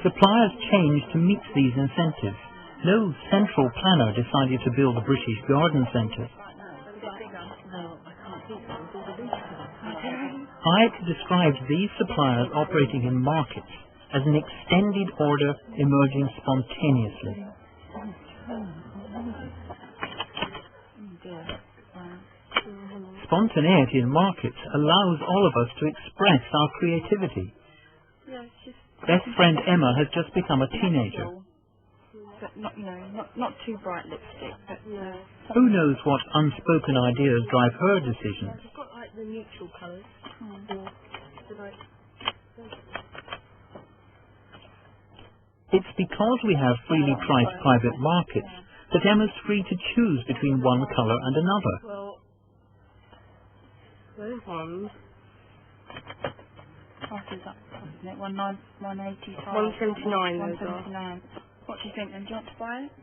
Suppliers changed to meet these incentives. No central planner decided to build a British garden centre. Hayek described these suppliers operating in markets as an extended order emerging spontaneously. Spontaneity in markets allows all of us to express our creativity. Best friend Emma has just become a teenager. But not too bright lipstick. But, who knows what unspoken ideas drive her decisions? I've got like the neutral colours. It's because we have freely priced private markets that Emma's free to choose between one colour and another. Well, those ones. Price is up, isn't it? 185. 179 those are. 179. What do you think then? Do you want to buy it?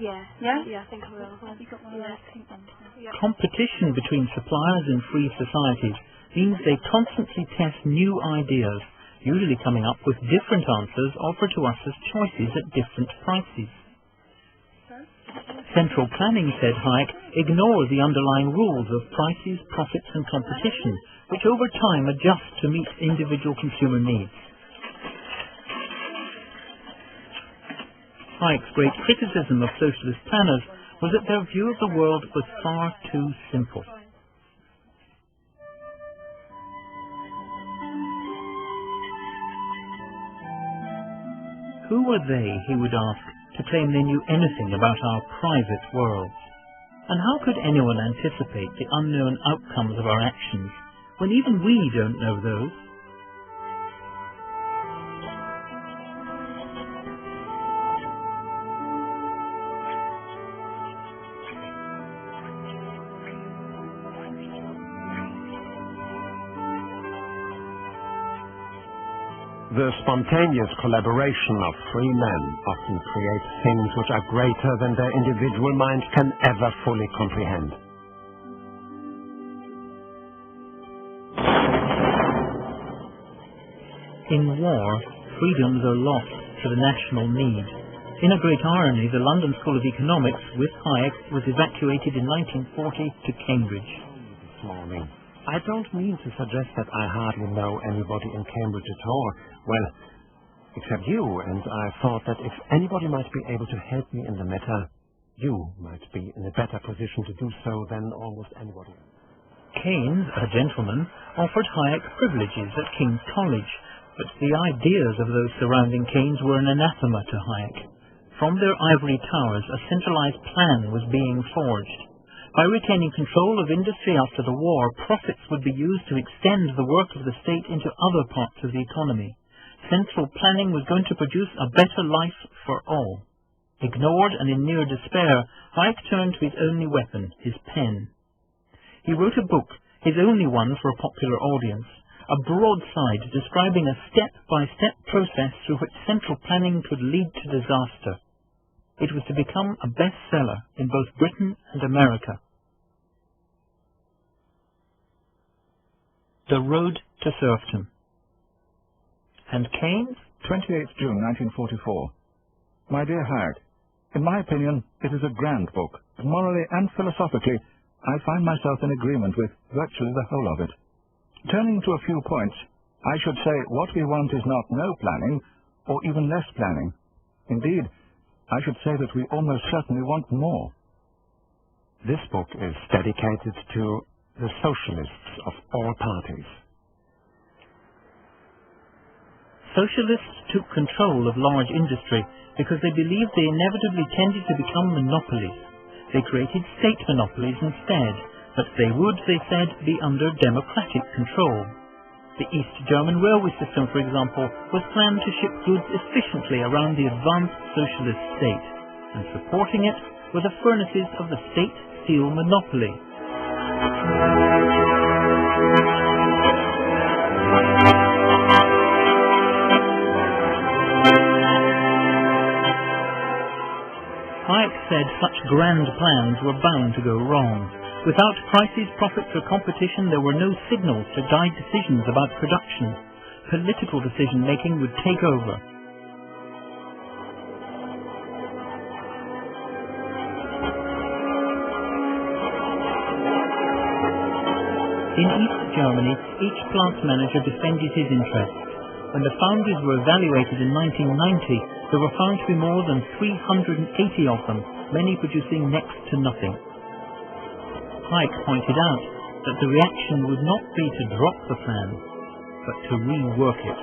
Yeah. Yeah? Yeah, I think I will. Have you got one of those pink ones? Yeah. Competition between suppliers in free societies means they constantly test new ideas, usually coming up with different answers offered to us as choices at different prices. Central planning, said Hayek, ignores the underlying rules of prices, profits and competition, which over time adjust to meet individual consumer needs. Hayek's great criticism of socialist planners was that their view of the world was far too simple. Who were they, he would ask, to claim they knew anything about our private worlds? And how could anyone anticipate the unknown outcomes of our actions, when even we don't know those? The spontaneous collaboration of free men often creates things which are greater than their individual minds can ever fully comprehend. In war, freedoms are lost to the national need. In a great irony, the London School of Economics, with Hayek, was evacuated in 1940 to Cambridge. This morning. I don't mean to suggest that I hardly know anybody in Cambridge at all. Well, except you, and I thought that if anybody might be able to help me in the matter, you might be in a better position to do so than almost anybody else. Keynes, a gentleman, offered Hayek privileges at King's College, but the ideas of those surrounding Keynes were an anathema to Hayek. From their ivory towers, a centralized plan was being forged. By retaining control of industry after the war, profits would be used to extend the work of the state into other parts of the economy. Central planning was going to produce a better life for all. Ignored and in near despair, Hayek turned to his only weapon, his pen. He wrote a book, his only one for a popular audience, a broadside describing a step-by-step process through which central planning could lead to disaster. It was to become a bestseller in both Britain and America. The Road to Serfdom. And Keynes? 28th June 1944. My dear Hayek, in my opinion, it is a grand book. Morally and philosophically, I find myself in agreement with virtually the whole of it. Turning to a few points, I should say what we want is not no planning, or even less planning. Indeed, I should say that we almost certainly want more. This book is dedicated to the socialists of all parties. Socialists took control of large industry because they believed they inevitably tended to become monopolies. They created state monopolies instead, but they would, they said, be under democratic control. The East German railway system, for example, was planned to ship goods efficiently around the advanced socialist state, and supporting it were the furnaces of the state steel monopoly. Hayek said such grand plans were bound to go wrong. Without prices, profits or competition, there were no signals to guide decisions about production. Political decision-making would take over. In East Germany, each plant manager defended his interests. When the foundries were evaluated in 1990, there were found to be more than 380 of them, many producing next to nothing. Hayek pointed out that the reaction would not be to drop the plan, but to rework it.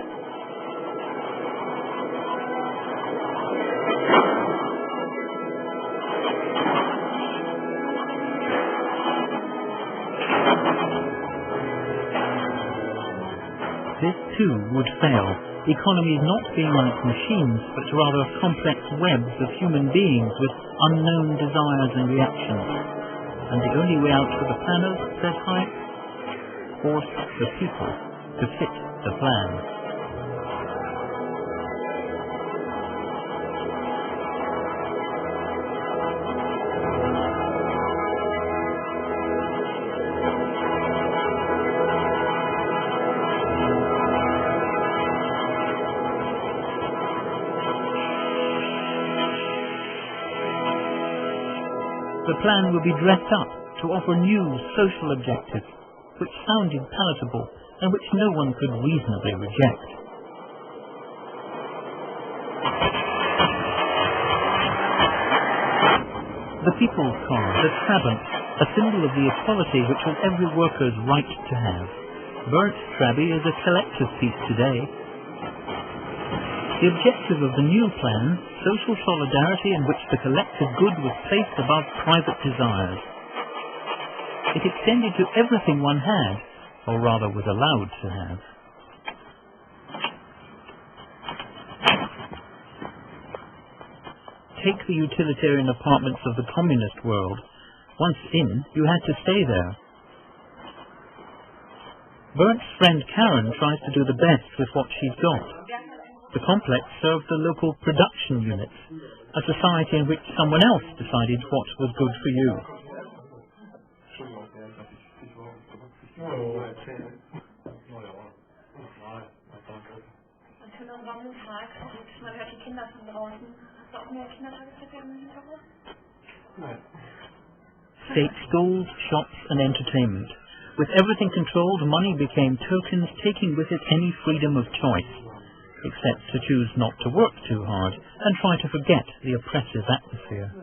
This too would fail, economies not being like machines, but rather complex webs of human beings with unknown desires and reactions. And the only way out for the planners, said Hayek, force the people to fit the plan. The plan would be dressed up to offer new social objectives, which sounded palatable and which no one could reasonably reject. The people's car, the Trabant, a symbol of the equality which was every worker's right to have. Burnt Trabi is a collector's piece today. The objective of the new plan, social solidarity in which the collective good was placed above private desires. It extended to everything one had, or rather was allowed to have. Take the utilitarian apartments of the communist world. Once in, you had to stay there. Bernd's friend Karen tries to do the best with what she's got. The complex served the local production units, a society in which someone else decided what was good for you. State schools, shops and entertainment. With everything controlled, money became tokens, taking with it any freedom of choice, except to choose not to work too hard and try to forget the oppressive atmosphere.